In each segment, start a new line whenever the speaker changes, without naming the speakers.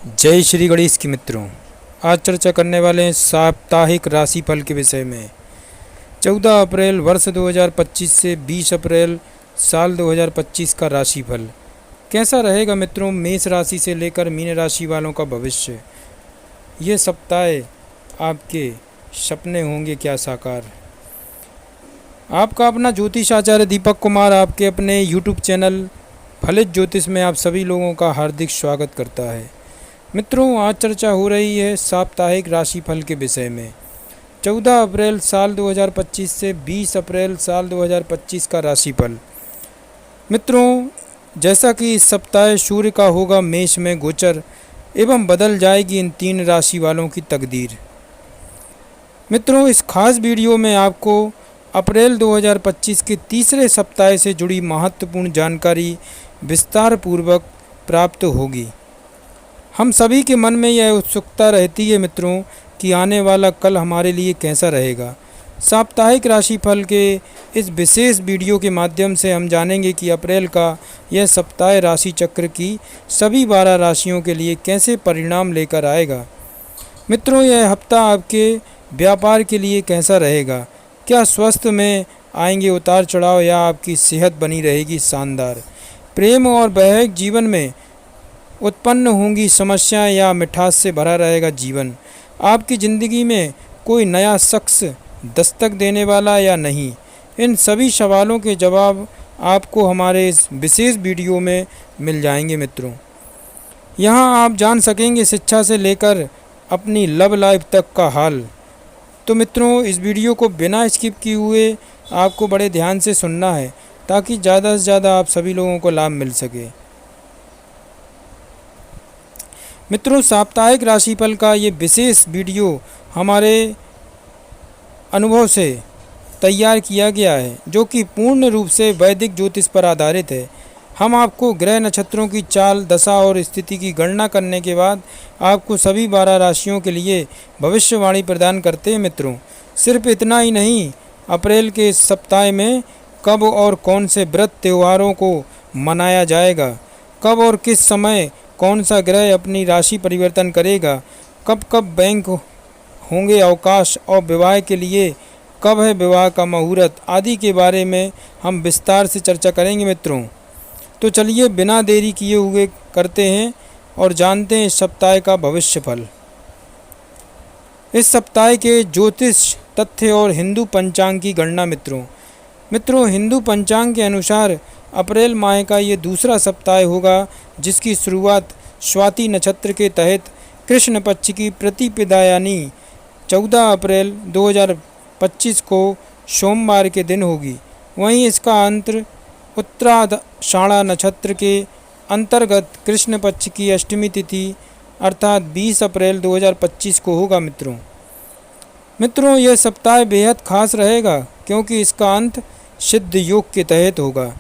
जय श्री गणेश की मित्रों। आज चर्चा करने वाले हैं साप्ताहिक राशिफल के विषय में। 14 अप्रैल वर्ष 2025 से 20 अप्रैल साल 2025 का राशिफल कैसा रहेगा मित्रों। मेष राशि से लेकर मीन राशि वालों का भविष्य। ये सप्ताह आपके सपने होंगे क्या साकार। आपका अपना ज्योतिष आचार्य दीपक कुमार आपके अपने YouTube चैनल फलित ज्योतिष में आप सभी लोगों का हार्दिक स्वागत करता है। मित्रों, आज चर्चा हो रही है साप्ताहिक राशिफल के विषय में। 14 अप्रैल साल 2025 से 20 अप्रैल साल 2025 का राशिफल। मित्रों, जैसा कि इस सप्ताह सूर्य का होगा मेष में गोचर एवं बदल जाएगी इन तीन राशि वालों की तकदीर। मित्रों, इस खास वीडियो में आपको अप्रैल 2025 के तीसरे सप्ताह से जुड़ी महत्वपूर्ण जानकारी विस्तार पूर्वक प्राप्त होगी। हम सभी के मन में यह उत्सुकता रहती है मित्रों कि आने वाला कल हमारे लिए कैसा रहेगा। साप्ताहिक राशिफल के इस विशेष वीडियो के माध्यम से हम जानेंगे कि अप्रैल का यह सप्ताह राशि चक्र की सभी 12 राशियों के लिए कैसे परिणाम लेकर आएगा। मित्रों, यह हफ्ता आपके व्यापार के लिए कैसा रहेगा। क्या स्वास्थ्य में आएंगे उतार चढ़ाव या आपकी सेहत बनी रहेगी शानदार। प्रेम और वैवाहिक जीवन में उत्पन्न होंगी समस्याएं या मिठास से भरा रहेगा जीवन। आपकी ज़िंदगी में कोई नया शख्स दस्तक देने वाला या नहीं। इन सभी सवालों के जवाब आपको हमारे इस विशेष वीडियो में मिल जाएंगे मित्रों। यहाँ आप जान सकेंगे शिक्षा से लेकर अपनी लव लाइफ तक का हाल। तो मित्रों, इस वीडियो को बिना स्किप किए हुए आपको बड़े ध्यान से सुनना है ताकि ज़्यादा से ज़्यादा आप सभी लोगों को लाभ मिल सके। मित्रों, साप्ताहिक राशिफल का ये विशेष वीडियो हमारे अनुभव से तैयार किया गया है जो कि पूर्ण रूप से वैदिक ज्योतिष पर आधारित है। हम आपको ग्रह नक्षत्रों की चाल दशा और स्थिति की गणना करने के बाद आपको सभी 12 राशियों के लिए भविष्यवाणी प्रदान करते हैं मित्रों। सिर्फ इतना ही नहीं, अप्रैल के इस सप्ताह में कब और कौन से व्रत त्योहारों को मनाया जाएगा, कब और किस समय कौन सा ग्रह अपनी राशि परिवर्तन करेगा, कब कब बैंक होंगे अवकाश और विवाह के लिए कब है विवाह का मुहूर्त आदि के बारे में हम विस्तार से चर्चा करेंगे मित्रों। तो चलिए बिना देरी किए हुए करते हैं और जानते हैं इस सप्ताह का भविष्य फल। इस सप्ताह के ज्योतिष तथ्य और हिंदू पंचांग की गणना। मित्रों, हिंदू पंचांग के अनुसार अप्रैल माह का ये दूसरा सप्ताह होगा जिसकी शुरुआत स्वाति नक्षत्र के तहत कृष्ण पक्ष की प्रतिपदा यानी 14 अप्रैल 2025 को सोमवार के दिन होगी। वहीं इसका अंत उत्तराषाढ़ा नक्षत्र के अंतर्गत कृष्ण पक्ष की अष्टमी तिथि अर्थात 20 अप्रैल 2025 को होगा मित्रों, यह सप्ताह बेहद खास रहेगा क्योंकि इसका अंत सिद्ध योग के तहत होगा।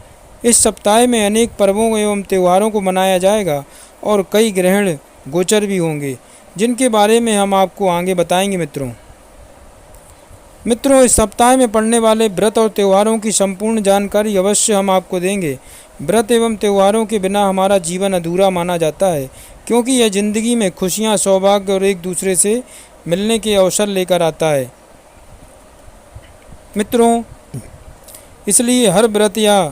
इस सप्ताह में अनेक पर्वों एवं त्योहारों को मनाया जाएगा और कई ग्रहण गोचर भी होंगे जिनके बारे में हम आपको आगे बताएंगे मित्रों, इस सप्ताह में पड़ने वाले व्रत और त्योहारों की संपूर्ण जानकारी अवश्य हम आपको देंगे। व्रत एवं त्योहारों के बिना हमारा जीवन अधूरा माना जाता है क्योंकि यह जिंदगी में खुशियां, सौभाग्य और एक दूसरे से मिलने के अवसर लेकर आता है मित्रों। इसलिए हर व्रत या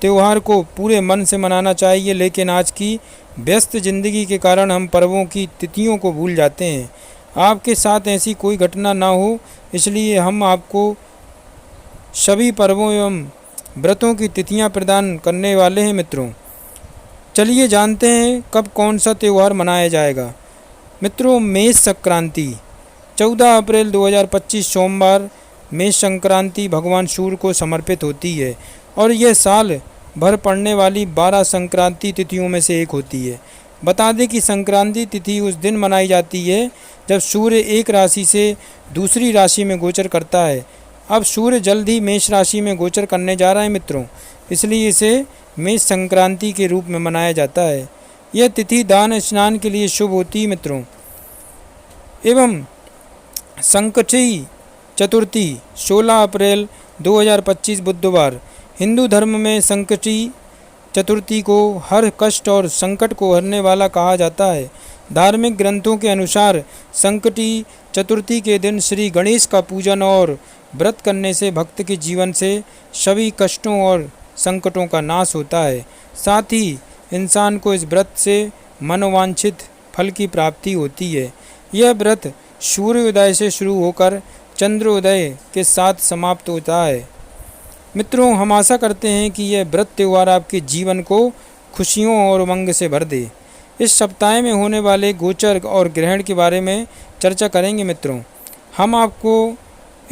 त्यौहार को पूरे मन से मनाना चाहिए, लेकिन आज की व्यस्त जिंदगी के कारण हम पर्वों की तिथियों को भूल जाते हैं। आपके साथ ऐसी कोई घटना ना हो इसलिए हम आपको सभी पर्वों एवं व्रतों की तिथियां प्रदान करने वाले हैं मित्रों। चलिए जानते हैं कब कौन सा त्यौहार मनाया जाएगा। मित्रों, मेष संक्रांति 14 अप्रैल 2025 सोमवार मेष संक्रांति भगवान सूर्य को समर्पित होती है और यह साल भर पड़ने वाली 12 संक्रांति तिथियों में से एक होती है। बता दें कि संक्रांति तिथि उस दिन मनाई जाती है जब सूर्य एक राशि से दूसरी राशि में गोचर करता है। अब सूर्य जल्द ही मेष राशि में गोचर करने जा रहा है मित्रों, इसलिए इसे मेष संक्रांति के रूप में मनाया जाता है। यह तिथि दान स्नान के लिए शुभ होती है मित्रों। एवं संकटी चतुर्थी 16 अप्रैल 2025 बुधवार। हिंदू धर्म में संकटी चतुर्थी को हर कष्ट और संकट को हरने वाला कहा जाता है। धार्मिक ग्रंथों के अनुसार संकटी चतुर्थी के दिन श्री गणेश का पूजन और व्रत करने से भक्त के जीवन से सभी कष्टों और संकटों का नाश होता है। साथ ही इंसान को इस व्रत से मनोवांछित फल की प्राप्ति होती है। यह व्रत सूर्योदय से शुरू होकर चंद्रोदय के साथ समाप्त होता है। मित्रों, हम आशा करते हैं कि यह व्रत त्यौहार आपके जीवन को खुशियों और उमंग से भर दे। इस सप्ताह में होने वाले गोचर और ग्रहण के बारे में चर्चा करेंगे। मित्रों, हम आपको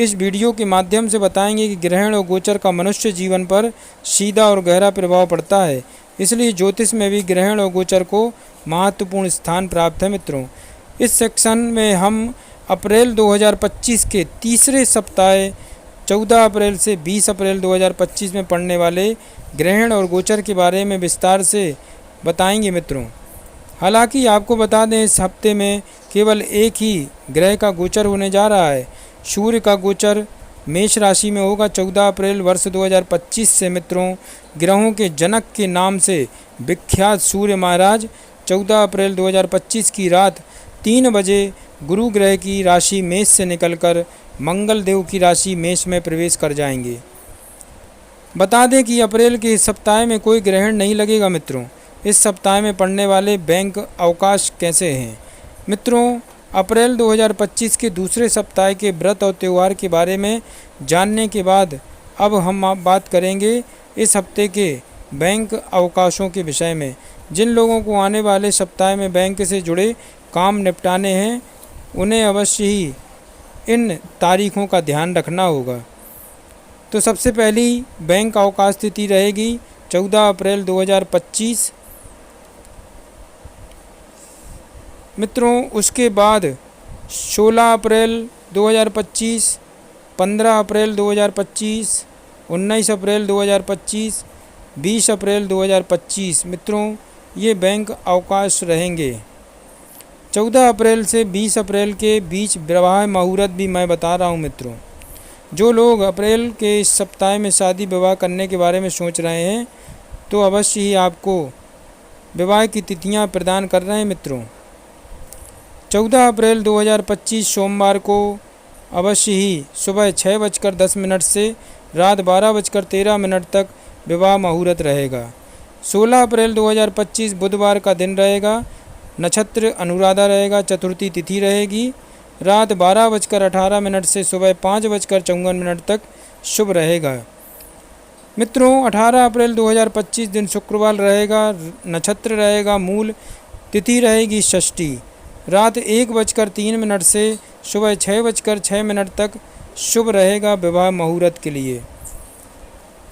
इस वीडियो के माध्यम से बताएंगे कि ग्रहण और गोचर का मनुष्य जीवन पर सीधा और गहरा प्रभाव पड़ता है, इसलिए ज्योतिष में भी ग्रहण और गोचर को महत्वपूर्ण स्थान प्राप्त है। मित्रों, इस सेक्शन में हम अप्रैल 2025 के तीसरे सप्ताह 14 अप्रैल से 20 अप्रैल 2025 में पड़ने वाले ग्रहण और गोचर के बारे में विस्तार से बताएंगे। मित्रों, हालांकि आपको बता दें, इस हफ्ते में केवल एक ही ग्रह का गोचर होने जा रहा है। सूर्य का गोचर मेष राशि में होगा 14 अप्रैल वर्ष 2025 से। मित्रों, ग्रहों के जनक के नाम से विख्यात सूर्य महाराज 14 अप्रैल 2025 की रात 3 बजे गुरु ग्रह की राशि मेष से निकलकर मंगल देव की राशि मेष में प्रवेश कर जाएंगे। बता दें कि अप्रैल के इस सप्ताह में कोई ग्रहण नहीं लगेगा। मित्रों, इस सप्ताह में पड़ने वाले बैंक अवकाश कैसे हैं? मित्रों, अप्रैल 2025 के दूसरे सप्ताह के व्रत और त्यौहार के बारे में जानने के बाद अब हम बात करेंगे इस हफ्ते के बैंक अवकाशों के विषय में। जिन लोगों को आने वाले सप्ताह में बैंक से जुड़े काम निपटाने हैं, उन्हें अवश्य ही इन तारीखों का ध्यान रखना होगा। तो सबसे पहली बैंक अवकाश तिथि रहेगी 14 अप्रैल 2025। मित्रों, उसके बाद 16 अप्रैल 2025, 15 अप्रैल 2025, 19 अप्रैल 2025, 20 अप्रैल 2025। मित्रों, ये बैंक अवकाश रहेंगे। 14 अप्रैल से 20 अप्रैल के बीच विवाह मुहूर्त भी मैं बता रहा हूँ। मित्रों, जो लोग अप्रैल के इस सप्ताह में शादी विवाह करने के बारे में सोच रहे हैं, तो अवश्य ही आपको विवाह की तिथियाँ प्रदान कर रहे हैं। मित्रों, 14 अप्रैल 2025 सोमवार को अवश्य ही सुबह 6:10 से रात 12:13 तक विवाह मुहूर्त रहेगा। 16 अप्रैल 2025 बुधवार का दिन रहेगा। नक्षत्र अनुराधा रहेगा। चतुर्थी तिथि रहेगी। रात 12:18 से सुबह 5:54 तक शुभ रहेगा। मित्रों, 18 अप्रैल 2025 दिन शुक्रवार रहेगा। नक्षत्र रहेगा मूल। तिथि रहेगी षष्ठी। रात 1:03 से सुबह 6:06 तक शुभ रहेगा विवाह मुहूर्त के लिए।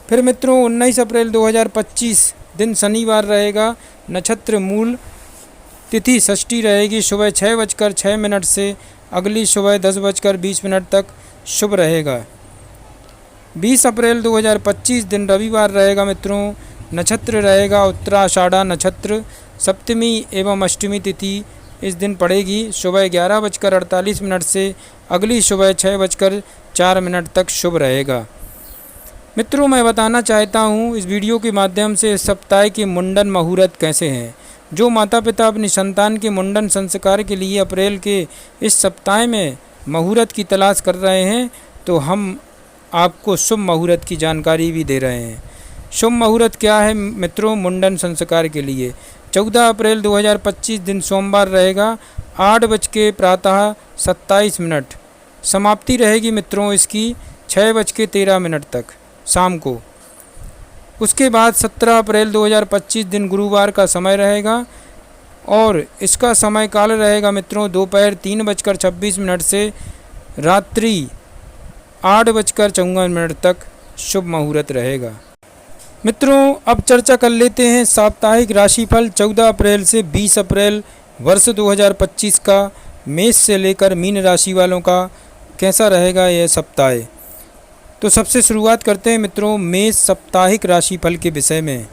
फिर मित्रों, 19 अप्रैल 2025 दिन शनिवार रहेगा। नक्षत्र मूल। तिथि षष्ठी रहेगी। सुबह 6:06 से अगली सुबह 10:20 तक शुभ रहेगा। 20 अप्रैल 2025 दिन रविवार रहेगा। मित्रों, नक्षत्र रहेगा उत्तराषाढ़ा नक्षत्र। सप्तमी एवं अष्टमी तिथि इस दिन पड़ेगी। सुबह 11:48 से अगली सुबह 6:04 तक शुभ रहेगा। मित्रों, मैं बताना चाहता हूँ इस वीडियो के माध्यम से इस सप्ताह के मुंडन मुहूर्त कैसे हैं। जो माता पिता अपनी संतान के मुंडन संस्कार के लिए अप्रैल के इस सप्ताह में मुहूर्त की तलाश कर रहे हैं, तो हम आपको शुभ मुहूर्त की जानकारी भी दे रहे हैं। शुभ मुहूर्त क्या है मित्रों? मुंडन संस्कार के लिए 14 अप्रैल 2025 दिन सोमवार रहेगा। 8 बज के प्रातः 27 समाप्ति रहेगी। मित्रों, इसकी 6:13 तक शाम को। उसके बाद 17 अप्रैल 2025 दिन गुरुवार का समय रहेगा और इसका समय काल रहेगा मित्रों दोपहर 3:26 से रात्रि 8:54 तक शुभ मुहूर्त रहेगा। मित्रों, अब चर्चा कर लेते हैं साप्ताहिक राशिफल 14 अप्रैल से 20 अप्रैल वर्ष 2025 का मेष से लेकर मीन राशि वालों का कैसा रहेगा यह सप्ताह। तो सबसे शुरुआत करते हैं मित्रों मेष साप्ताहिक राशिफल के विषय में।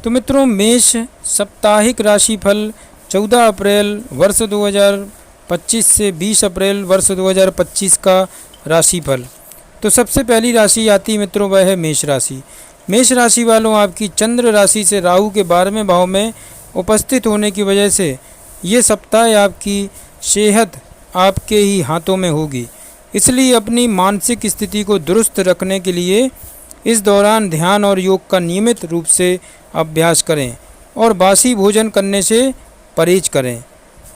तो मित्रों, मेष साप्ताहिक राशिफल 14 अप्रैल वर्ष 2025 से 20 अप्रैल वर्ष 2025 का राशिफल। तो सबसे पहली राशि आती मित्रों वह है मेष राशि। मेष राशि वालों, आपकी चंद्र राशि से राहु के 12वें भाव में उपस्थित होने की वजह से ये सप्ताह आपकी सेहत आपके ही हाथों में होगी, इसलिए अपनी मानसिक स्थिति को दुरुस्त रखने के लिए इस दौरान ध्यान और योग का नियमित रूप से अभ्यास करें और बासी भोजन करने से परहेज करें।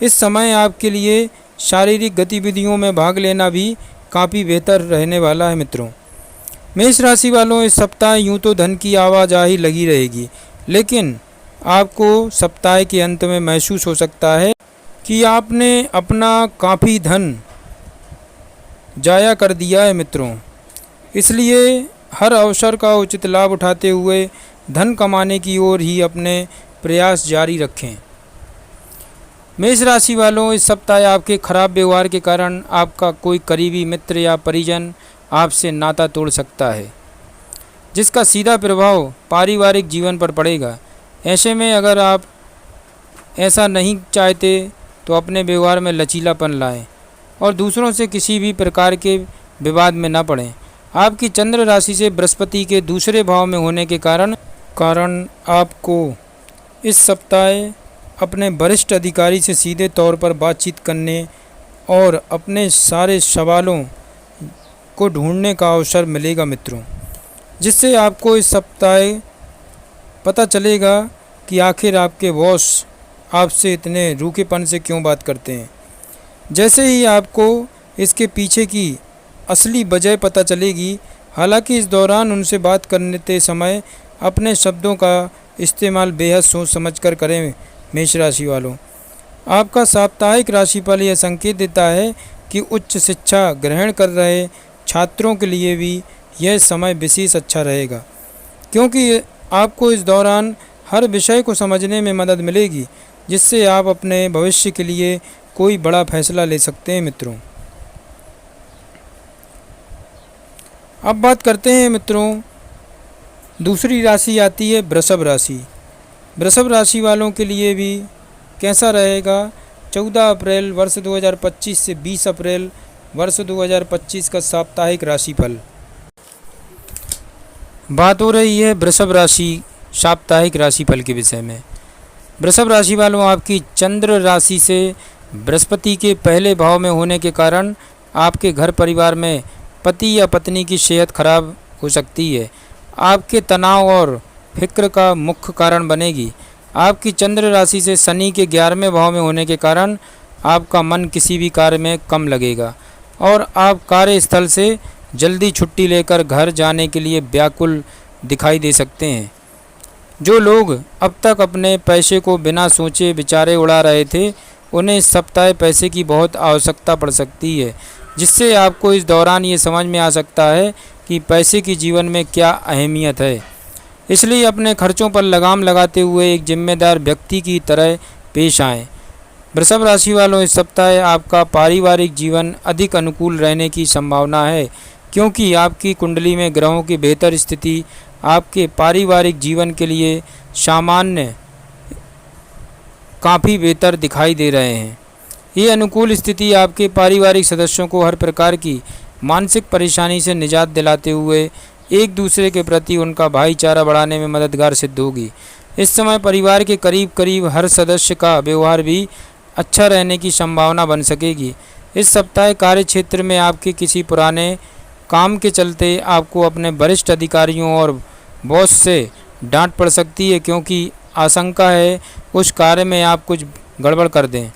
इस समय आपके लिए शारीरिक गतिविधियों में भाग लेना भी काफ़ी बेहतर रहने वाला है मित्रों। मेष राशि वालों, इस सप्ताह यूँ तो धन की आवाजाही लगी रहेगी, लेकिन आपको सप्ताह के अंत में महसूस हो सकता है कि आपने अपना काफ़ी धन जाया कर दिया है मित्रों। इसलिए हर अवसर का उचित लाभ उठाते हुए धन कमाने की ओर ही अपने प्रयास जारी रखें। मेष राशि वालों, इस सप्ताह आपके खराब व्यवहार के कारण आपका कोई करीबी मित्र या परिजन आपसे नाता तोड़ सकता है, जिसका सीधा प्रभाव पारिवारिक जीवन पर पड़ेगा। ऐसे में अगर आप ऐसा नहीं चाहते तो अपने व्यवहार में लचीलापन लाएं और दूसरों से किसी भी प्रकार के विवाद में न पड़ें। आपकी चंद्र राशि से बृहस्पति के दूसरे भाव में होने के कारण आपको इस सप्ताह अपने वरिष्ठ अधिकारी से सीधे तौर पर बातचीत करने और अपने सारे सवालों को ढूंढने का अवसर मिलेगा मित्रों, जिससे आपको इस सप्ताह पता चलेगा कि आखिर आपके बॉस आपसे इतने रूखेपन से क्यों बात करते हैं। जैसे ही आपको इसके पीछे की असली वजह पता चलेगी। हालांकि इस दौरान उनसे बात करते समय अपने शब्दों का इस्तेमाल बेहद सोच समझकर करें। मेष राशि वालों, आपका साप्ताहिक राशिफल यह संकेत देता है कि उच्च शिक्षा ग्रहण कर रहे छात्रों के लिए भी यह समय विशेष अच्छा रहेगा, क्योंकि आपको इस दौरान हर विषय को समझने में मदद मिलेगी, जिससे आप अपने भविष्य के लिए कोई बड़ा फैसला ले सकते हैं मित्रों। अब बात करते हैं मित्रों, दूसरी राशि आती है वृषभ राशि। वृषभ राशि वालों के लिए भी कैसा रहेगा 14 अप्रैल वर्ष 2025 से 20 अप्रैल वर्ष 2025 का साप्ताहिक राशिफल। बात हो रही है वृषभ राशि साप्ताहिक राशिफल के विषय में। वृषभ राशि वालों, आपकी चंद्र राशि से बृहस्पति के पहले भाव में होने के कारण आपके घर परिवार में पति या पत्नी की सेहत खराब हो सकती है। आपके तनाव और फिक्र का मुख्य कारण बनेगी। आपकी चंद्र राशि से शनि के 11वें भाव में होने के कारण आपका मन किसी भी कार्य में कम लगेगा और आप कार्यस्थल से जल्दी छुट्टी लेकर घर जाने के लिए व्याकुल दिखाई दे सकते हैं। जो लोग अब तक अपने पैसे को बिना सोचे विचारे उड़ा रहे थे, उन्हें इस सप्ताह पैसे की बहुत आवश्यकता पड़ सकती है, जिससे आपको इस दौरान ये समझ में आ सकता है कि पैसे की जीवन में क्या अहमियत है। इसलिए अपने खर्चों पर लगाम लगाते हुए एक जिम्मेदार व्यक्ति की तरह पेश आएं। वृषभ राशि वालों, इस सप्ताह आपका पारिवारिक जीवन अधिक अनुकूल रहने की संभावना है, क्योंकि आपकी कुंडली में ग्रहों की बेहतर स्थिति आपके पारिवारिक जीवन के लिए सामान्य काफ़ी बेहतर दिखाई दे रहे हैं। ये अनुकूल स्थिति आपके पारिवारिक सदस्यों को हर प्रकार की मानसिक परेशानी से निजात दिलाते हुए एक दूसरे के प्रति उनका भाईचारा बढ़ाने में मददगार सिद्ध होगी। इस समय परिवार के करीब करीब हर सदस्य का व्यवहार भी अच्छा रहने की संभावना बन सकेगी। इस सप्ताह कार्य क्षेत्र में आपके किसी पुराने काम के चलते आपको अपने वरिष्ठ अधिकारियों और बॉस से डांट पड़ सकती है, क्योंकि आशंका है उस कार्य में आप कुछ गड़बड़ कर दें,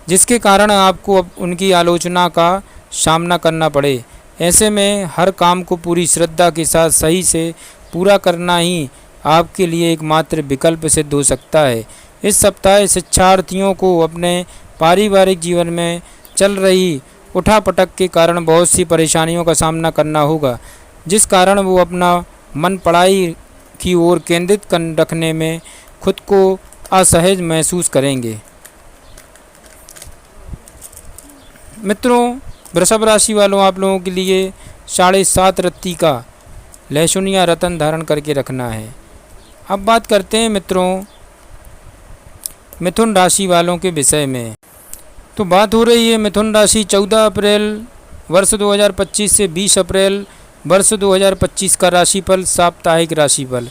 जिसके कारण आपको उनकी आलोचना का सामना करना पड़े। ऐसे में हर काम को पूरी श्रद्धा के साथ सही से पूरा करना ही आपके लिए एकमात्र विकल्प सिद्ध हो सकता है। इस सप्ताह शिक्षार्थियों को अपने पारिवारिक जीवन में चल रही उठापटक के कारण बहुत सी परेशानियों का सामना करना होगा, जिस कारण वो अपना मन पढ़ाई की ओर केंद्रित रखने में खुद को असहज महसूस करेंगे। मित्रों, वृषभ राशि वालों, आप लोगों के लिए 7.5 रत्ती का लहसुन या रतन धारण करके रखना है। अब बात करते हैं मित्रों मिथुन राशि वालों के विषय में। तो बात हो रही है मिथुन राशि 14 अप्रैल वर्ष 2025 से 20 अप्रैल वर्ष 2025 का राशिफल, साप्ताहिक राशिफल।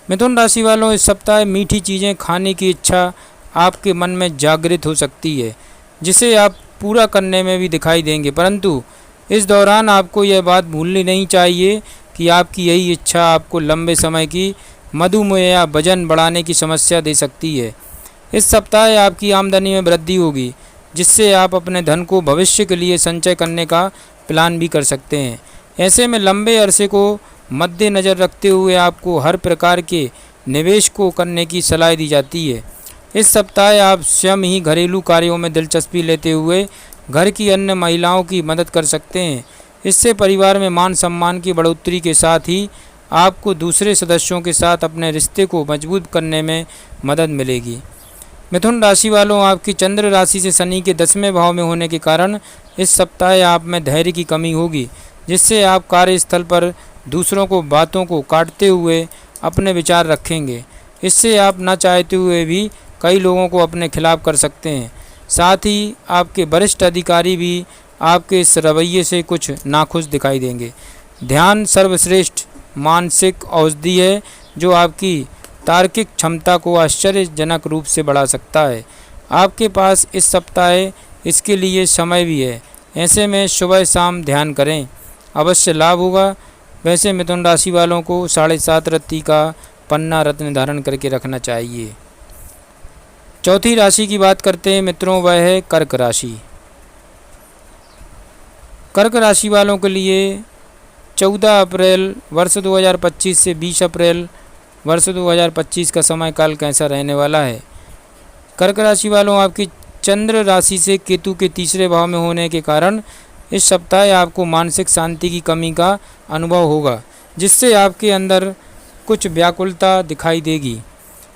मिथुन राशि वालों, इस सप्ताह मीठी चीज़ें खाने की इच्छा आपके मन में जागृत हो सकती है, जिसे आप पूरा करने में भी दिखाई देंगे। परंतु इस दौरान आपको यह बात भूलनी नहीं चाहिए कि आपकी यही इच्छा आपको लंबे समय की मधुमेह या वजन बढ़ाने की समस्या दे सकती है। इस सप्ताह आपकी आमदनी में वृद्धि होगी, जिससे आप अपने धन को भविष्य के लिए संचय करने का प्लान भी कर सकते हैं। ऐसे में लंबे अरसे को मद्देनज़र रखते हुए आपको हर प्रकार के निवेश को करने की सलाह दी जाती है। इस सप्ताह आप स्वयं ही घरेलू कार्यों में दिलचस्पी लेते हुए घर की अन्य महिलाओं की मदद कर सकते हैं। इससे परिवार में मान सम्मान की बढ़ोतरी के साथ ही आपको दूसरे सदस्यों के साथ अपने रिश्ते को मजबूत करने में मदद मिलेगी। मिथुन राशि वालों, आपकी चंद्र राशि से शनि के 10वें भाव में होने के कारण इस सप्ताह आप में धैर्य की कमी होगी, जिससे आप कार्यस्थल पर दूसरों को बातों को काटते हुए अपने विचार रखेंगे। इससे आप न चाहते हुए भी कई लोगों को अपने खिलाफ कर सकते हैं। साथ ही आपके वरिष्ठ अधिकारी भी आपके इस रवैये से कुछ नाखुश दिखाई देंगे। ध्यान सर्वश्रेष्ठ मानसिक औषधि है, जो आपकी तार्किक क्षमता को आश्चर्यजनक रूप से बढ़ा सकता है। आपके पास इस सप्ताह इसके लिए समय भी है। ऐसे में सुबह शाम ध्यान करें, अवश्य लाभ होगा। वैसे मिथुन राशि वालों को 7.5 रत्ती का पन्ना रत्न धारण करके रखना चाहिए। चौथी राशि की बात करते हैं मित्रों, वह है कर्क राशि। कर्क राशि वालों के लिए 14 अप्रैल वर्ष 2025 से 20 अप्रैल वर्ष 2025 का समय काल कैसा रहने वाला है। कर्क राशि वालों, आपकी चंद्र राशि से केतु के 3रे भाव में होने के कारण इस सप्ताह आपको मानसिक शांति की कमी का अनुभव होगा, जिससे आपके अंदर कुछ व्याकुलता दिखाई देगी।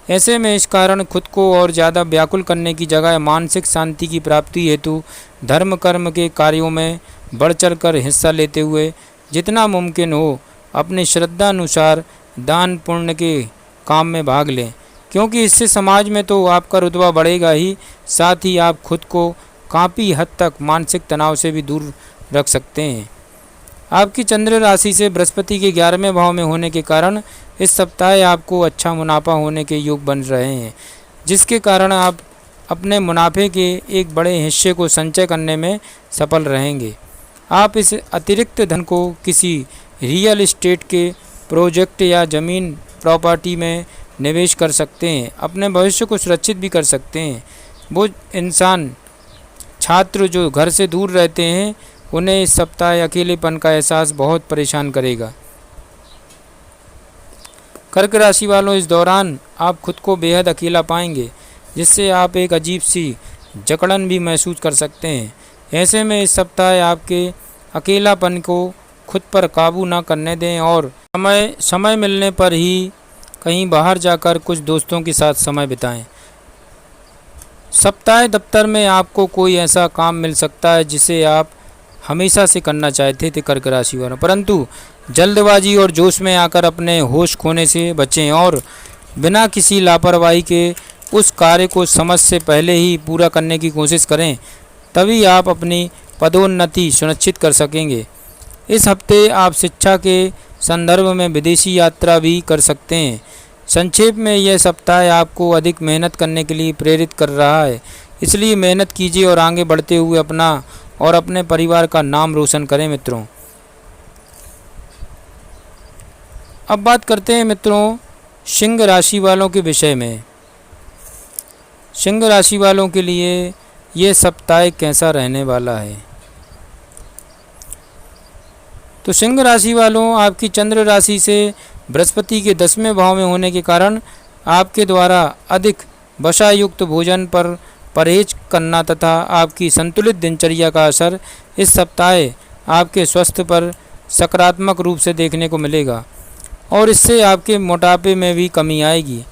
ऐसे में इस कारण खुद को और ज़्यादा व्याकुल करने की जगह मानसिक शांति की प्राप्ति हेतु धर्म कर्म के कार्यों में बढ़ चढ़ कर हिस्सा लेते हुए जितना मुमकिन हो अपनी श्रद्धा अनुसार दान पुण्य के काम में भाग लें, क्योंकि इससे समाज में तो आपका रुतबा बढ़ेगा ही, साथ ही आप खुद को काफ़ी हद तक मानसिक तनाव से भी दूर रख सकते हैं। आपकी चंद्र राशि से बृहस्पति के 11वें भाव में होने के कारण इस सप्ताह आपको अच्छा मुनाफा होने के योग बन रहे हैं, जिसके कारण आप अपने मुनाफे के एक बड़े हिस्से को संचय करने में सफल रहेंगे। आप इस अतिरिक्त धन को किसी रियल एस्टेट के प्रोजेक्ट या ज़मीन प्रॉपर्टी में निवेश कर सकते हैं, अपने भविष्य को सुरक्षित भी कर सकते हैं। वो इंसान छात्र जो घर से दूर रहते हैं, उन्हें इस सप्ताह अकेलेपन का एहसास बहुत परेशान करेगा। कर्क राशि वालों, इस दौरान आप खुद को बेहद अकेला पाएंगे, जिससे आप एक अजीब सी जकड़न भी महसूस कर सकते हैं। ऐसे में इस सप्ताह आपके अकेलापन को खुद पर काबू न करने दें और समय मिलने पर ही कहीं बाहर जाकर कुछ दोस्तों के साथ समय बिताएं। सप्ताह दफ्तर में आपको कोई ऐसा काम मिल सकता है जिसे आप हमेशा से करना चाहते थे कर्क राशि वालों, परंतु जल्दबाजी और जोश में आकर अपने होश खोने से बचें और बिना किसी लापरवाही के उस कार्य को समय से पहले ही पूरा करने की कोशिश करें, तभी आप अपनी पदोन्नति सुनिश्चित कर सकेंगे। इस हफ्ते आप शिक्षा के संदर्भ में विदेशी यात्रा भी कर सकते हैं। संक्षेप में यह सप्ताह आपको अधिक मेहनत करने के लिए प्रेरित कर रहा है, इसलिए मेहनत कीजिए और आगे बढ़ते हुए अपना और अपने परिवार का नाम रोशन करें। मित्रों, अब बात करते हैं मित्रों सिंह राशि वालों के विषय में। सिंह राशि वालों के लिए ये सप्ताह कैसा रहने वाला है। तो सिंह राशि वालों, आपकी चंद्र राशि से बृहस्पति के 10वें भाव में होने के कारण आपके द्वारा अधिक वसायुक्त भोजन पर परहेज करना तथा आपकी संतुलित दिनचर्या का असर इस सप्ताह आपके स्वास्थ्य पर सकारात्मक रूप से देखने को मिलेगा और इससे आपके मोटापे में भी कमी आएगी।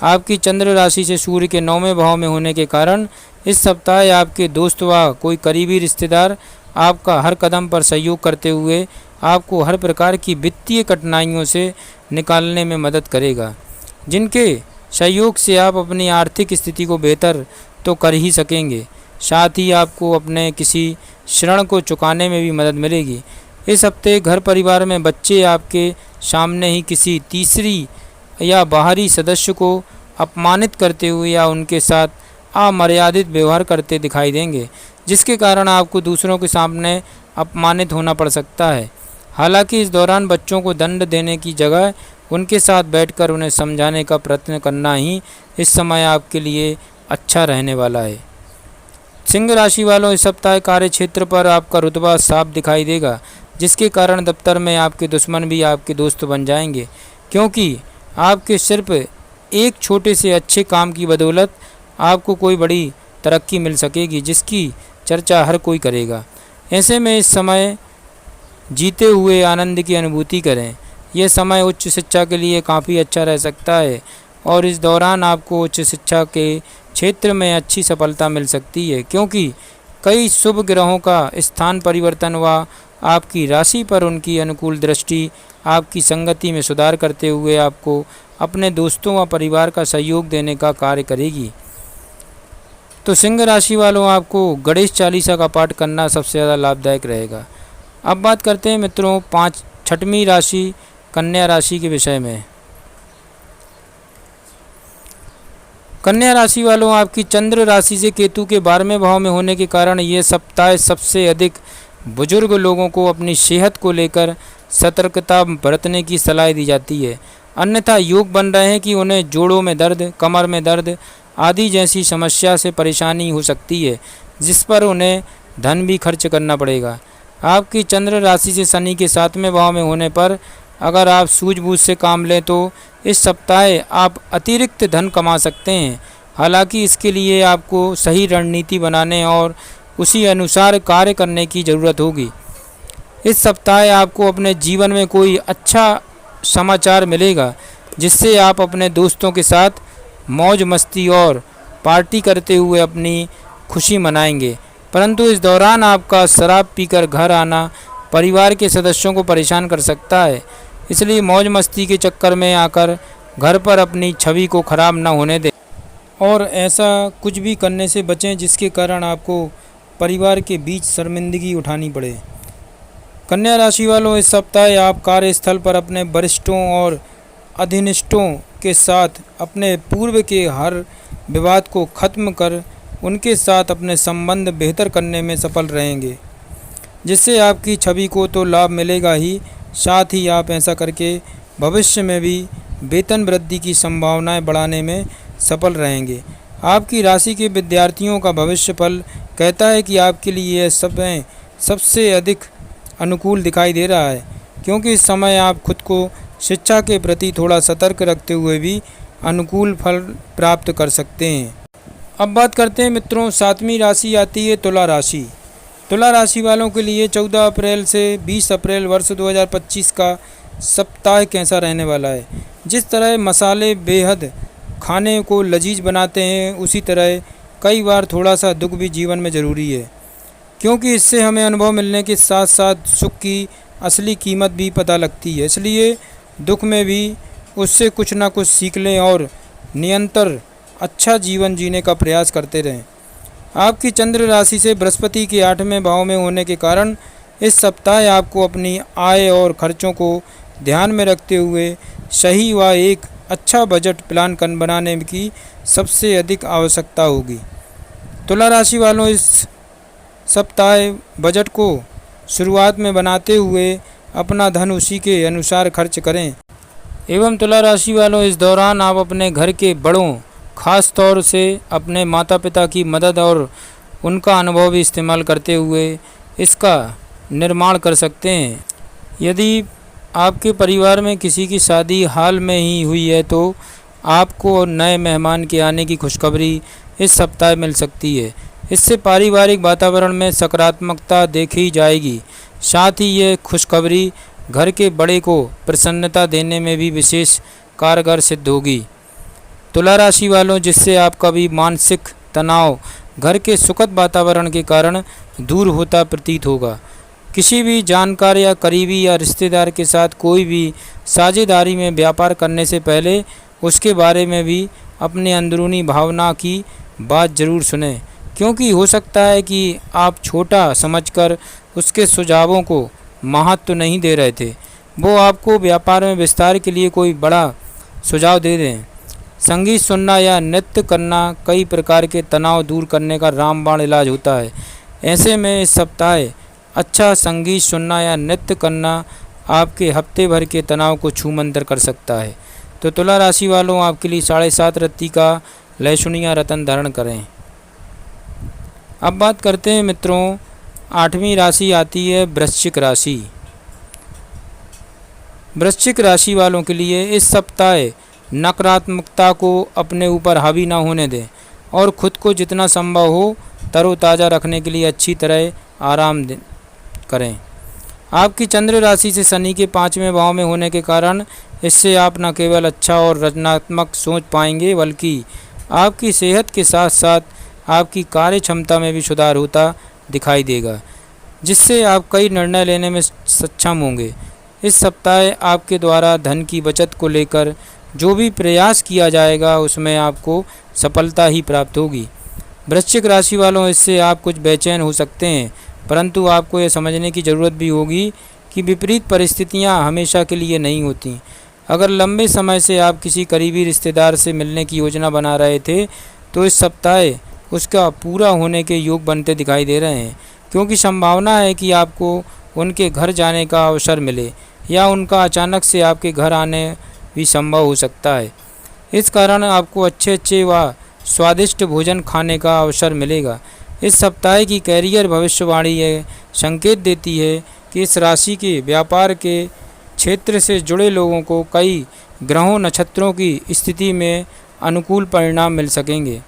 आपकी चंद्र राशि से सूर्य के 9वें भाव में होने के कारण इस सप्ताह आपके दोस्त व कोई करीबी रिश्तेदार आपका हर कदम पर सहयोग करते हुए आपको हर प्रकार की वित्तीय कठिनाइयों से निकालने में मदद करेगा, जिनके सहयोग से आप अपनी आर्थिक स्थिति को बेहतर तो कर ही सकेंगे, साथ ही आपको अपने किसी ऋण को चुकाने में भी मदद मिलेगी। इस हफ्ते घर परिवार में बच्चे आपके सामने ही किसी तीसरी या बाहरी सदस्य को अपमानित करते हुए या उनके साथ अमर्यादित व्यवहार करते दिखाई देंगे, जिसके कारण आपको दूसरों के सामने अपमानित होना पड़ सकता है। हालांकि इस दौरान बच्चों को दंड देने की जगह उनके साथ बैठकर उन्हें समझाने का प्रयत्न करना ही इस समय आपके लिए अच्छा रहने वाला है। सिंह राशि वालों, इस सप्ताह कार्य क्षेत्र पर आपका रुतबा साफ दिखाई देगा, जिसके कारण दफ्तर में आपके दुश्मन भी आपके दोस्त बन जाएंगे, क्योंकि आपके सिर्फ एक छोटे से अच्छे काम की बदौलत आपको कोई बड़ी तरक्की मिल सकेगी, जिसकी चर्चा हर कोई करेगा। ऐसे में इस समय जीते हुए आनंद की अनुभूति करें। यह समय उच्च शिक्षा के लिए काफ़ी अच्छा रह सकता है और इस दौरान आपको उच्च शिक्षा के क्षेत्र में अच्छी सफलता मिल सकती है, क्योंकि कई शुभ ग्रहों का स्थान परिवर्तन व आपकी राशि पर उनकी अनुकूल दृष्टि आपकी संगति में सुधार करते हुए आपको अपने दोस्तों व परिवार का सहयोग देने का कार्य करेगी। तो सिंह राशि वालों, आपको गणेश चालीसा का पाठ करना सबसे ज़्यादा लाभदायक रहेगा। अब बात करते हैं मित्रों छठवीं राशि कन्या राशि के विषय में। कन्या राशि वालों, आपकी चंद्र राशि से केतु के 12वें भाव में होने के कारण ये सप्ताह सबसे अधिक बुजुर्ग लोगों को अपनी सेहत को लेकर सतर्कता बरतने की सलाह दी जाती है। अन्यथा योग बन रहे हैं कि उन्हें जोड़ों में दर्द, कमर में दर्द आदि जैसी समस्या से परेशानी हो सकती है, जिस पर उन्हें धन भी खर्च करना पड़ेगा। आपकी चंद्र राशि से शनि के 7वें भाव में होने पर अगर आप सूझबूझ से काम लें तो इस सप्ताह आप अतिरिक्त धन कमा सकते हैं। हालांकि इसके लिए आपको सही रणनीति बनाने और उसी अनुसार कार्य करने की ज़रूरत होगी। इस सप्ताह आपको अपने जीवन में कोई अच्छा समाचार मिलेगा, जिससे आप अपने दोस्तों के साथ मौज मस्ती और पार्टी करते हुए अपनी खुशी मनाएंगे। परंतु इस दौरान आपका शराब पीकर घर आना परिवार के सदस्यों को परेशान कर सकता है, इसलिए मौज मस्ती के चक्कर में आकर घर पर अपनी छवि को खराब न होने दें और ऐसा कुछ भी करने से बचें जिसके कारण आपको परिवार के बीच शर्मिंदगी उठानी पड़े। कन्या राशि वालों, इस सप्ताह आप कार्यस्थल पर अपने वरिष्ठों और अधीनस्थों के साथ अपने पूर्व के हर विवाद को खत्म कर उनके साथ अपने संबंध बेहतर करने में सफल रहेंगे, जिससे आपकी छवि को तो लाभ मिलेगा ही, साथ ही आप ऐसा करके भविष्य में भी वेतन वृद्धि की संभावनाएं बढ़ाने में सफल रहेंगे। आपकी राशि के विद्यार्थियों का भविष्य फल कहता है कि आपके लिए यह समय सबसे अधिक अनुकूल दिखाई दे रहा है, क्योंकि इस समय आप खुद को शिक्षा के प्रति थोड़ा सतर्क रखते हुए भी अनुकूल फल प्राप्त कर सकते हैं। अब बात करते हैं मित्रों, 7वीं राशि आती है तुला राशि। तुला राशि वालों के लिए 14 अप्रैल से 20 अप्रैल वर्ष 2025 का सप्ताह कैसा रहने वाला है। जिस तरह मसाले बेहद खाने को लजीज बनाते हैं, उसी तरह कई बार थोड़ा सा दुख भी जीवन में ज़रूरी है, क्योंकि इससे हमें अनुभव मिलने के साथ साथ सुख की असली कीमत भी पता लगती है। इसलिए दुख में भी उससे कुछ ना कुछ सीख लें और निरंतर अच्छा जीवन जीने का प्रयास करते रहें। आपकी चंद्र राशि से बृहस्पति के 8वें भाव में होने के कारण इस सप्ताह आपको अपनी आय और खर्चों को ध्यान में रखते हुए सही व एक अच्छा बजट प्लान बनाने की सबसे अधिक आवश्यकता होगी। तुला राशि वालों, इस सप्ताह बजट को शुरुआत में बनाते हुए अपना धन उसी के अनुसार खर्च करें। एवं तुला राशि वालों, इस दौरान आप अपने घर के बड़ों, खास तौर से अपने माता पिता की मदद और उनका अनुभव भी इस्तेमाल करते हुए इसका निर्माण कर सकते हैं। यदि आपके परिवार में किसी की शादी हाल में ही हुई है तो आपको नए मेहमान के आने की खुशखबरी इस सप्ताह मिल सकती है। इससे पारिवारिक वातावरण में सकारात्मकता देखी जाएगी। साथ ही ये खुशखबरी घर के बड़े को प्रसन्नता देने में भी विशेष कारगर सिद्ध होगी। तुला राशि वालों, जिससे आपका भी मानसिक तनाव घर के सुखद वातावरण के कारण दूर होता प्रतीत होगा। किसी भी जानकार या करीबी या रिश्तेदार के साथ कोई भी साझेदारी में व्यापार करने से पहले उसके बारे में भी अपने अंदरूनी भावना की बात ज़रूर सुनें, क्योंकि हो सकता है कि आप छोटा समझकर उसके सुझावों को महत्व नहीं दे रहे थे, वो आपको व्यापार में विस्तार के लिए कोई बड़ा सुझाव दे दें। संगीत सुनना या नृत्य करना कई प्रकार के तनाव दूर करने का रामबाण इलाज होता है। ऐसे में इस सप्ताह अच्छा संगीत सुनना या नृत्य करना आपके हफ्ते भर के तनाव को छूमंतर कर सकता है। तो तुला राशि वालों, आपके लिए 7.5 रत्ती का लहसुनिया रत्न धारण करें। अब बात करते हैं मित्रों, 8वीं राशि आती है वृश्चिक राशि। वृश्चिक राशि वालों के लिए इस सप्ताह नकारात्मकता को अपने ऊपर हावी ना होने दें और खुद को जितना संभव हो तरोताज़ा रखने के लिए अच्छी तरह आराम करें। आपकी चंद्र राशि से शनि के 5वें भाव में होने के कारण इससे आप न केवल अच्छा और रचनात्मक सोच पाएंगे, बल्कि आपकी सेहत के साथ साथ आपकी कार्य क्षमता में भी सुधार होता दिखाई देगा, जिससे आप कई निर्णय लेने में सक्षम होंगे। इस सप्ताह आपके द्वारा धन की बचत को लेकर जो भी प्रयास किया जाएगा उसमें आपको सफलता ही प्राप्त होगी। वृश्चिक राशि वालों, इससे आप कुछ बेचैन हो सकते हैं, परंतु आपको यह समझने की ज़रूरत भी होगी कि विपरीत परिस्थितियां हमेशा के लिए नहीं होती। अगर लंबे समय से आप किसी करीबी रिश्तेदार से मिलने की योजना बना रहे थे तो इस सप्ताह उसका पूरा होने के योग बनते दिखाई दे रहे हैं, क्योंकि संभावना है कि आपको उनके घर जाने का अवसर मिले या उनका अचानक से आपके घर आने भी संभव हो सकता है। इस कारण आपको अच्छे व स्वादिष्ट भोजन खाने का अवसर मिलेगा। इस सप्ताह की कैरियर भविष्यवाणी यह संकेत देती है कि इस राशि के व्यापार के क्षेत्र से जुड़े लोगों को कई ग्रहों नक्षत्रों की स्थिति में अनुकूल परिणाम मिल सकेंगे।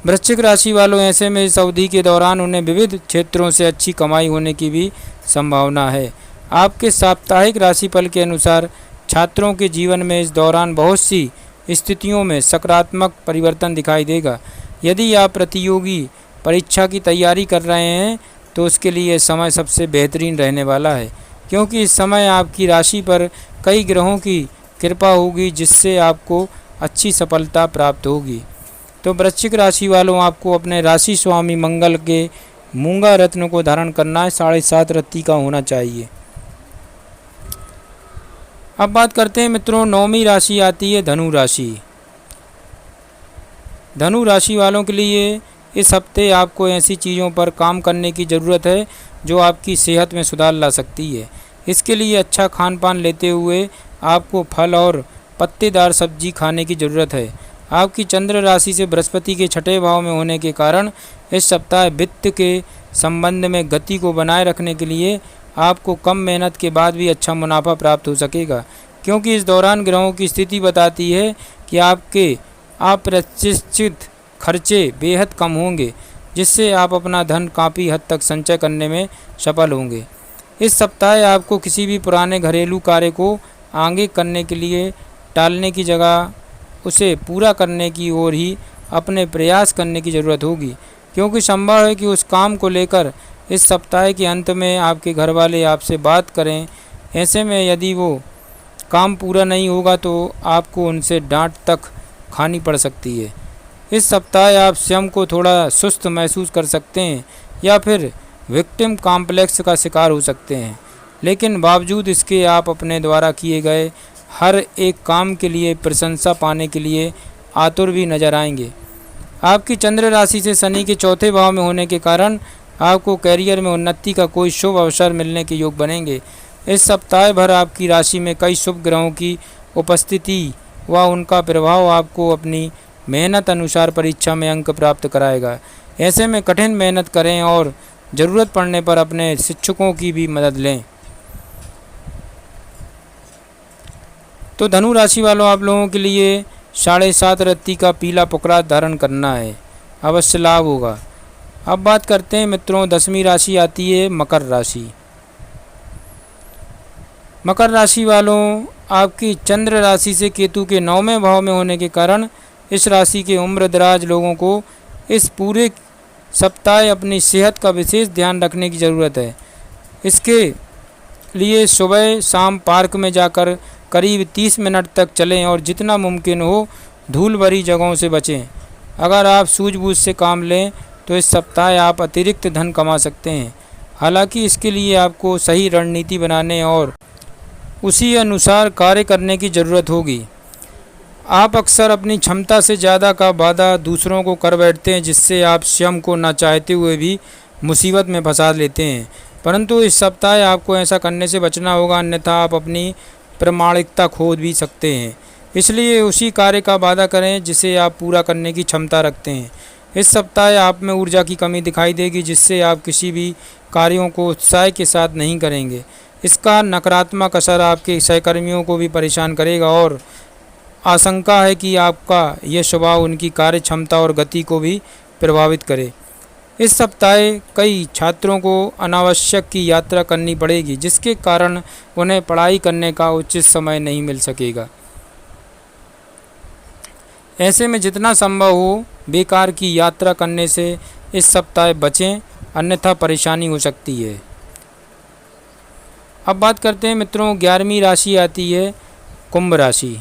वृश्चिक राशि वालों, ऐसे में इस अवधि के दौरान उन्हें विविध क्षेत्रों से अच्छी कमाई होने की भी संभावना है। आपके साप्ताहिक राशिफल के अनुसार छात्रों के जीवन में इस दौरान बहुत सी स्थितियों में सकारात्मक परिवर्तन दिखाई देगा। यदि आप प्रतियोगी परीक्षा की तैयारी कर रहे हैं तो उसके लिए समय सबसे बेहतरीन रहने वाला है, क्योंकि इस समय आपकी राशि पर कई ग्रहों की कृपा होगी, जिससे आपको अच्छी सफलता प्राप्त होगी। तो वृश्चिक राशि वालों, आपको अपने राशि स्वामी मंगल के मूंगा रत्न को धारण करना है, 7.5 रत्ती का होना चाहिए। अब बात करते हैं मित्रों, 9वीं राशि आती है धनु राशि। धनु राशि वालों के लिए इस हफ्ते आपको ऐसी चीज़ों पर काम करने की ज़रूरत है जो आपकी सेहत में सुधार ला सकती है। इसके लिए अच्छा खान पान लेते हुए आपको फल और पत्तेदार सब्जी खाने की ज़रूरत है। आपकी चंद्र राशि से बृहस्पति के 6ठे भाव में होने के कारण इस सप्ताह वित्त के संबंध में गति को बनाए रखने के लिए आपको कम मेहनत के बाद भी अच्छा मुनाफा प्राप्त हो सकेगा, क्योंकि इस दौरान ग्रहों की स्थिति बताती है कि आपके अप्रत्याशित खर्चे बेहद कम होंगे, जिससे आप अपना धन काफ़ी हद तक संचय करने में सफल होंगे। इस सप्ताह आपको किसी भी पुराने घरेलू कार्य को आगे करने के लिए टालने की जगह उसे पूरा करने की ओर ही अपने प्रयास करने की ज़रूरत होगी, क्योंकि संभव है कि उस काम को लेकर इस सप्ताह के अंत में आपके घर वाले आपसे बात करें। ऐसे में यदि वो काम पूरा नहीं होगा तो आपको उनसे डांट तक खानी पड़ सकती है। इस सप्ताह आप स्वयं को थोड़ा सुस्त महसूस कर सकते हैं या फिर विक्टिम कॉम्प्लेक्स का शिकार हो सकते हैं, लेकिन बावजूद इसके आप अपने द्वारा किए गए हर एक काम के लिए प्रशंसा पाने के लिए आतुर भी नजर आएंगे। आपकी चंद्र राशि से शनि के 4थे भाव में होने के कारण आपको कैरियर में उन्नति का कोई शुभ अवसर मिलने के योग बनेंगे। इस सप्ताह भर आपकी राशि में कई शुभ ग्रहों की उपस्थिति व उनका प्रभाव आपको अपनी मेहनत अनुसार परीक्षा में अंक प्राप्त कराएगा। ऐसे में कठिन मेहनत करें और ज़रूरत पड़ने पर अपने शिक्षकों की भी मदद लें। तो धनु राशि वालों, आप लोगों के लिए 7.5 रत्ती का पीला पुकरात धारण करना है, अवश्य लाभ होगा। अब बात करते हैं मित्रों, 10वीं राशि आती है मकर राशि। मकर राशि वालों, आपकी चंद्र राशि से केतु के 9वें भाव में होने के कारण इस राशि के उम्रदराज लोगों को इस पूरे सप्ताह अपनी सेहत का विशेष ध्यान रखने की ज़रूरत है। इसके लिए सुबह शाम पार्क में जाकर करीब 30 मिनट तक चलें और जितना मुमकिन हो धूल भरी जगहों से बचें। अगर आप सूझबूझ से काम लें तो इस सप्ताह आप अतिरिक्त धन कमा सकते हैं। हालांकि इसके लिए आपको सही रणनीति बनाने और उसी अनुसार कार्य करने की ज़रूरत होगी। आप अक्सर अपनी क्षमता से ज़्यादा का वादा दूसरों को कर बैठते हैं, जिससे आप स्वयं को ना चाहते हुए भी मुसीबत में फंसा लेते हैं। परंतु इस सप्ताह आपको ऐसा करने से बचना होगा, अन्यथा आप अपनी प्रामाणिकता खो भी सकते हैं। इसलिए उसी कार्य का वादा करें जिसे आप पूरा करने की क्षमता रखते हैं। इस सप्ताह आप में ऊर्जा की कमी दिखाई देगी, जिससे आप किसी भी कार्यों को उत्साह के साथ नहीं करेंगे। इसका नकारात्मक असर आपके सहकर्मियों को भी परेशान करेगा और आशंका है कि आपका यह स्वभाव उनकी कार्य क्षमता और गति को भी प्रभावित करे। इस सप्ताह कई छात्रों को अनावश्यक की यात्रा करनी पड़ेगी, जिसके कारण उन्हें पढ़ाई करने का उचित समय नहीं मिल सकेगा। ऐसे में जितना संभव हो बेकार की यात्रा करने से इस सप्ताह बचें, अन्यथा परेशानी हो सकती है। अब बात करते हैं मित्रों, 11वीं राशि आती है कुंभ राशि।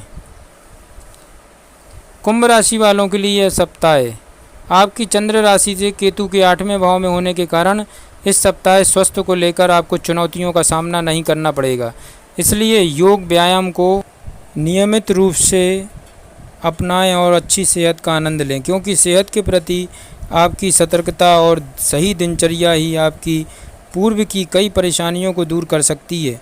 कुंभ राशि वालों के लिए यह सप्ताह आपकी चंद्र राशि से केतु के 8वें भाव में होने के कारण इस सप्ताह स्वास्थ्य को लेकर आपको चुनौतियों का सामना नहीं करना पड़ेगा। इसलिए योग व्यायाम को नियमित रूप से अपनाएं और अच्छी सेहत का आनंद लें, क्योंकि सेहत के प्रति आपकी सतर्कता और सही दिनचर्या ही आपकी पूर्व की कई परेशानियों को दूर कर सकती है।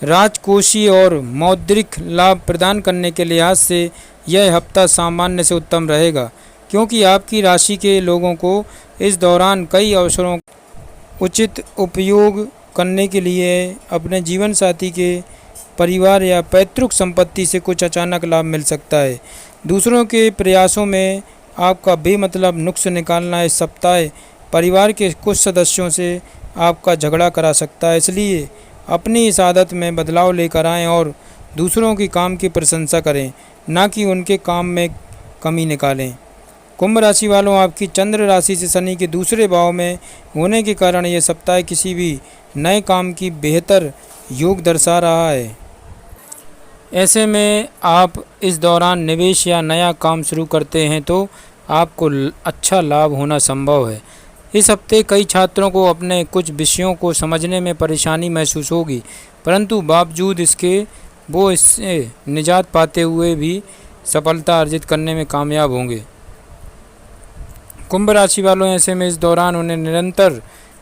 राजकोषीय और मौद्रिक लाभ प्रदान करने के लिहाज से यह हफ्ता सामान्य से उत्तम रहेगा, क्योंकि आपकी राशि के लोगों को इस दौरान कई अवसरों का उचित उपयोग करने के लिए अपने जीवन साथी के परिवार या पैतृक संपत्ति से कुछ अचानक लाभ मिल सकता है। दूसरों के प्रयासों में आपका बेमतलब नुक्स निकालना इस सप्ताह परिवार के कुछ सदस्यों से आपका झगड़ा करा सकता है। इसलिए अपनी इस आदत में बदलाव लेकर आएं और दूसरों की काम की प्रशंसा करें, ना कि उनके काम में कमी निकालें। कुंभ राशि वालों, आपकी चंद्र राशि से शनि के दूसरे भाव में होने के कारण यह सप्ताह किसी भी नए काम की बेहतर योग दर्शा रहा है। ऐसे में आप इस दौरान निवेश या नया काम शुरू करते हैं तो आपको अच्छा लाभ होना संभव है। इस हफ्ते कई छात्रों को अपने कुछ विषयों को समझने में परेशानी महसूस होगी, परंतु बावजूद इसके वो इससे निजात पाते हुए भी सफलता अर्जित करने में कामयाब होंगे। कुंभ राशि वालों, ऐसे में इस दौरान उन्हें निरंतर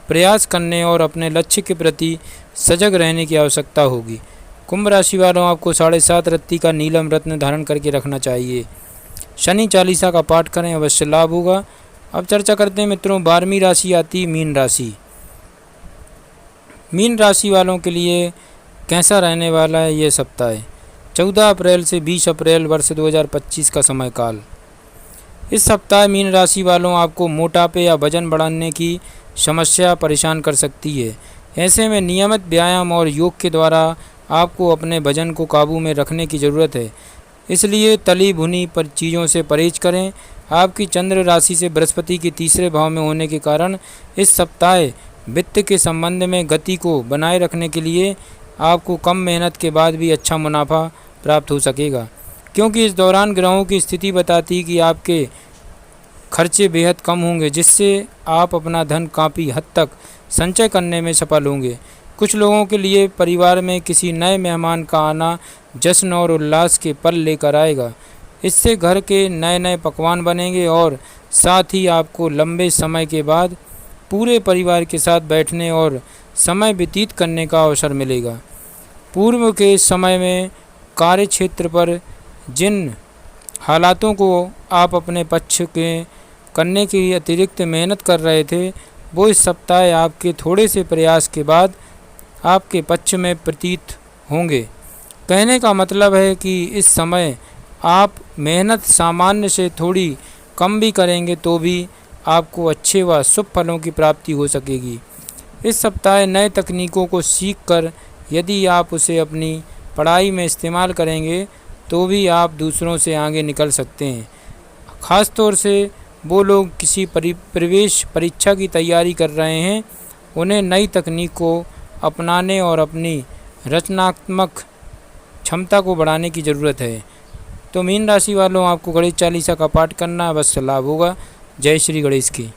प्रयास करने और अपने लक्ष्य के प्रति सजग रहने की आवश्यकता होगी। कुंभ राशि वालों, आपको 7.5 रत्ती का नीलम रत्न धारण करके रखना चाहिए। शनि चालीसा का पाठ करें, अवश्य लाभ होगा। अब चर्चा करते हैं मित्रों, 12वीं राशि आती मीन राशि। मीन राशि वालों के लिए कैसा रहने वाला है ये सप्ताह? 14 अप्रैल से 20 अप्रैल वर्ष 2025 का समय काल। इस सप्ताह मीन राशि वालों आपको मोटापे या वजन बढ़ाने की समस्या परेशान कर सकती है। ऐसे में नियमित व्यायाम और योग के द्वारा आपको अपने वजन को काबू में रखने की ज़रूरत है। इसलिए तली भुनी पर चीज़ों से परहेज करें। आपकी चंद्र राशि से बृहस्पति के तीसरे भाव में होने के कारण इस सप्ताह वित्त के संबंध में गति को बनाए रखने के लिए आपको कम मेहनत के बाद भी अच्छा मुनाफा प्राप्त हो सकेगा, क्योंकि इस दौरान ग्रहों की स्थिति बताती है कि आपके खर्चे बेहद कम होंगे, जिससे आप अपना धन काफ़ी हद तक संचय करने में सफल होंगे। कुछ लोगों के लिए परिवार में किसी नए मेहमान का आना जश्न और उल्लास के पल लेकर आएगा। इससे घर के नए नए पकवान बनेंगे और साथ ही आपको लंबे समय के बाद पूरे परिवार के साथ बैठने और समय व्यतीत करने का अवसर मिलेगा। पूर्व के समय में कार्य क्षेत्र पर जिन हालातों को आप अपने पक्ष के करने की अतिरिक्त मेहनत कर रहे थे, वो इस सप्ताह आपके थोड़े से प्रयास के बाद आपके पक्ष में प्रतीत होंगे। कहने का मतलब है कि इस समय आप मेहनत सामान्य से थोड़ी कम भी करेंगे तो भी आपको अच्छे व शुभ फलों की प्राप्ति हो सकेगी। इस सप्ताह नए तकनीकों को सीखकर यदि आप उसे अपनी पढ़ाई में इस्तेमाल करेंगे तो भी आप दूसरों से आगे निकल सकते हैं। ख़ास तौर से वो लोग किसी प्रवेश परीक्षा की तैयारी कर रहे हैं, उन्हें नई तकनीक को अपनाने और अपनी रचनात्मक क्षमता को बढ़ाने की ज़रूरत है। तो मीन राशि वालों, आपको गणेश चालीसा का पाठ करना अवश्य लाभ होगा। जय श्री गणेश की।